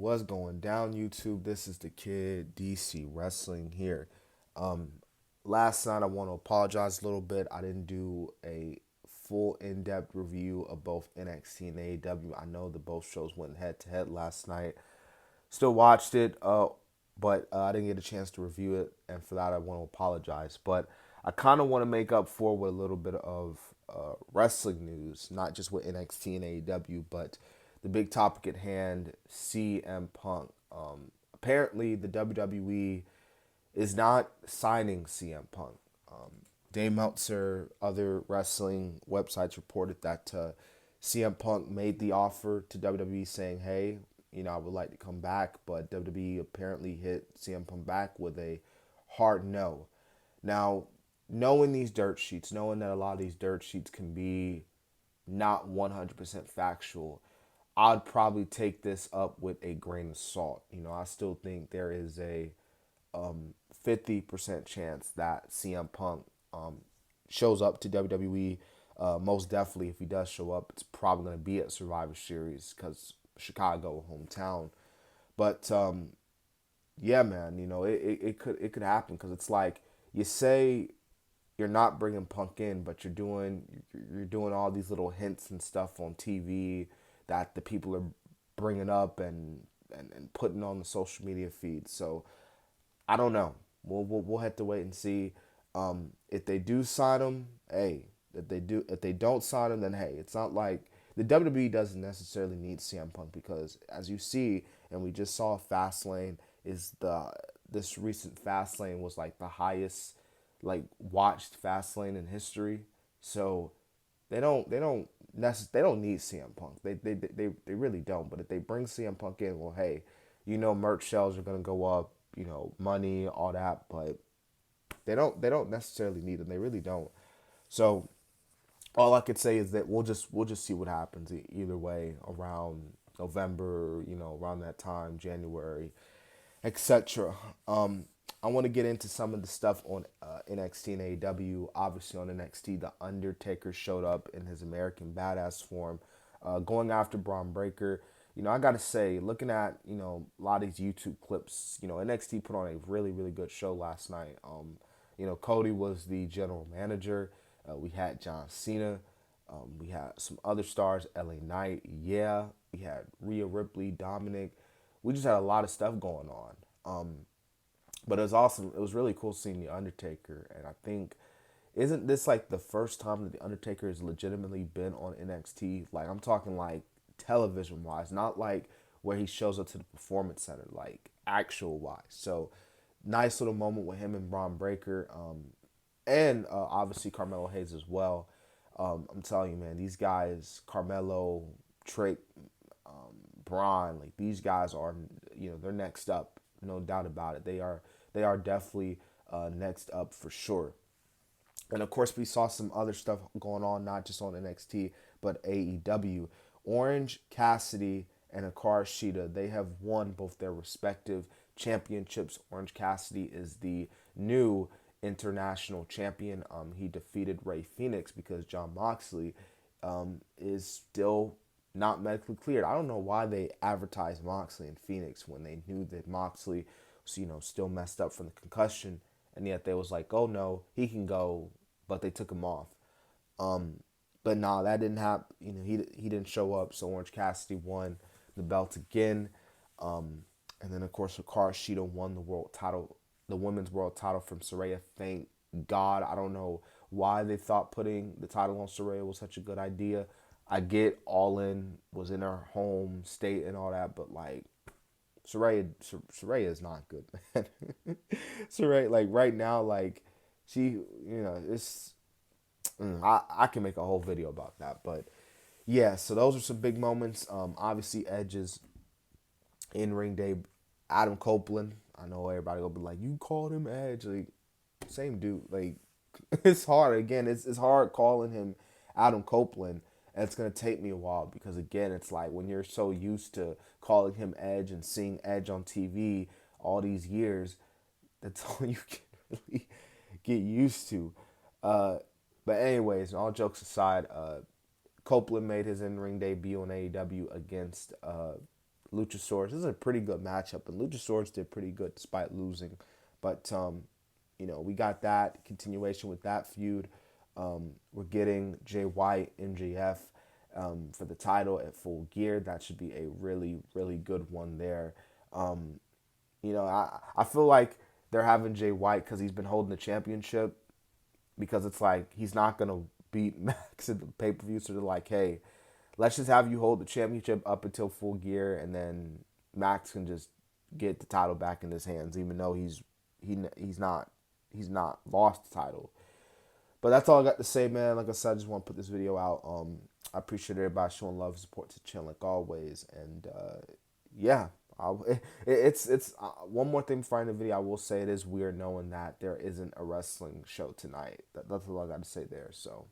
What's going down, YouTube? This is the Kid DC Wrestling here. Um, Last night I want to apologize a little bit. I didn't do a full in-depth review of both NXT and AEW. I know that both shows went head to head last night. Still watched it, but I didn't get a chance to review it, and for that I want to apologize. But I kind of want to make up for with a little bit of wrestling news, not just with NXT and AEW, but the big topic at hand, CM Punk. Apparently, the WWE is not signing CM Punk. Dave Meltzer, other wrestling websites reported that CM Punk made the offer to WWE saying, hey, I would like to come back, but WWE apparently hit CM Punk back with a hard no. Now, knowing these dirt sheets, knowing that a lot of these dirt sheets can be not 100% factual, I'd probably take this up with a grain of salt. I still think there is a 50% chance that CM Punk shows up to WWE. Most definitely, if he does show up, it's probably going to be at Survivor Series because Chicago, hometown. But yeah, man, it could happen because it's like you say you're not bringing Punk in, but you're doing all these little hints and stuff on TV that the people are bringing up and putting on the social media feed. So I don't know. We'll have to wait and see. If they do sign him, hey. If they don't sign him, then hey, it's not like the WWE doesn't necessarily need CM Punk because as you see, and we just saw Fastlane is this recent Fastlane was like the highest like watched Fastlane in history. So they don't need CM Punk. They really don't. But if they bring CM Punk in, well, hey, merch sales are gonna go up. Money, all that. But they don't necessarily need them. They really don't. So all I could say is that we'll just see what happens either way around November. Around that time, January, etc. I want to get into some of the stuff on NXT and AEW. Obviously, on NXT, the Undertaker showed up in his American Badass form, going after Braun Breaker. I gotta say, looking at a lot of these YouTube clips, NXT put on a really really good show last night. Cody was the general manager. We had John Cena. We had some other stars, LA Knight. Yeah, we had Rhea Ripley, Dominic. We just had a lot of stuff going on. But it was awesome. It was really cool seeing the Undertaker, and I think isn't this like the first time that the Undertaker has legitimately been on NXT? Like I'm talking like television wise, not like where he shows up to the performance center, like actual wise. So nice little moment with him and Braun Breaker, and obviously Carmelo Hayes as well. I'm telling you, man, these guys, Carmelo, Trick, Braun, like these guys are, they're next up, no doubt about it. They are definitely next up for sure. And of course, we saw some other stuff going on, not just on NXT, but AEW. Orange Cassidy and Hikaru Shida, they have won both their respective championships. Orange Cassidy is the new international champion. He defeated Ray Phoenix because John Moxley is still not medically cleared. I don't know why they advertised Moxley in Phoenix when they knew that Moxley was, still messed up from the concussion, and yet they was like, oh no, he can go, but they took him off. But nah, that didn't happen. He didn't show up, so Orange Cassidy won the belt again. And then of course Hikaru Shida won the world title, the women's world title from Saraya. Thank God. I don't know why they thought putting the title on Saraya was such a good idea. I get All In was in her home state and all that, but like Saraya is not good, man. Saraya, like right now, like she, it's I can make a whole video about that, but yeah. So those are some big moments. Obviously Edge's in ring day, Adam Copeland. I know everybody will be like, you called him Edge, like same dude. Like it's hard. Again, it's hard calling him Adam Copeland, and it's gonna take me a while because again, it's like when you're so used to calling him Edge and seeing Edge on TV all these years, that's all you can really get used to. Uh, but anyways, all jokes aside, Copeland made his in-ring debut on AEW against Luchasaurus. This is a pretty good matchup, and Luchasaurus did pretty good despite losing. But we got that continuation with that feud. We're getting Jay White, MJF, for the title at Full Gear. That should be a really, really good one there. I feel like they're having Jay White because he's been holding the championship, because it's like he's not gonna beat Max at the pay per view. So they're like, hey, let's just have you hold the championship up until Full Gear, and then Max can just get the title back in his hands, even though he's not lost the title. But that's all I got to say, man. Like I said, I just want to put this video out. I appreciate everybody showing love and support to the channel like always, and yeah. It's one more thing before I end the video. I will say it is weird knowing that there isn't a wrestling show tonight. That's all I got to say there. So.